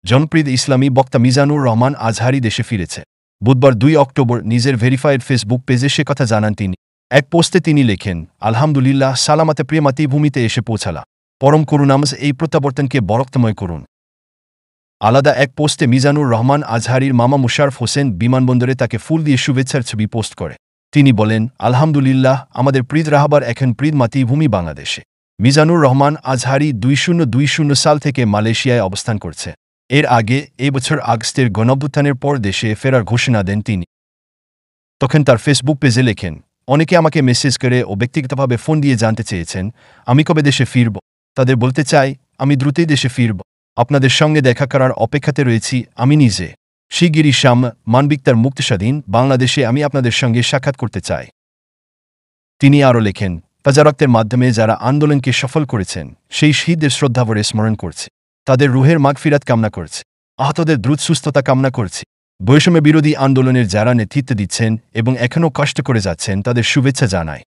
জনপ্রিয় ইসলামী বক্তা মিজানুর রহমান আজহারি দেশে ফিরেছে। বুধবার 2 অক্টোবর নিজের ভেরিফাইড ফেসবুক পেজে সে কথা জানান তিনি। এক পোস্টে তিনি লেখেন, আলহামদুলিল্লাহ, সালামাতে প্রিয় মাতৃভূমিতে এসে পৌঁছালা। পরম করুণামজ এই প্রত্যাবর্তনকে বরকতময় করুন। আলাদা এক পোস্টে মিজানুর রহমান আজহারির মামা মুশারফ হোসেন বিমানবন্দরে তাকে ফুল দিয়ে শুভেচ্ছার ছবি পোস্ট করে। তিনি বলেন, আলহামদুলিল্লাহ, আমাদের প্রীত রাহাবার এখন প্রীত মাতৃভূমি বাংলাদেশে। মিজানুর রহমান আজহারি 2020 সাল থেকে মালয়েশিয়ায় অবস্থান করছে। এর আগে এই বছর আগস্টের গণঅভ্যুত্থানের পর দেশে ফেরার ঘোষণা দেন তিনি। তখন তার ফেসবুক পেজে লেখেন, অনেকে আমাকে মেসেজ করে ও ব্যক্তিগতভাবে ফোন দিয়ে জানতে চেয়েছেন আমি কবে দেশে ফিরব। তাদের বলতে চাই, আমি দ্রুতই দেশে ফিরব। আপনাদের সঙ্গে দেখা করার অপেক্ষাতে রয়েছি। আমি নিজে শিগগিরই মানবিকতার মুক্তস্বাধীন বাংলাদেশে আমি আপনাদের সঙ্গে সাক্ষাৎ করতে চাই। তিনি আরও লেখেন, তাজারক্তের মাধ্যমে যারা আন্দোলনকে সফল করেছেন সেই শহীদদের শ্রদ্ধাভরে স্মরণ করছে। তাদের রুহের মাগফিরাত কামনা করছে। আহতদের দ্রুত সুস্থতা কামনা করছি। বৈষম্য বিরোধী আন্দোলনের যারা নেতৃত্ব দিচ্ছেন এবং এখনও কষ্ট করে যাচ্ছেন তাদের শুভেচ্ছা জানায়।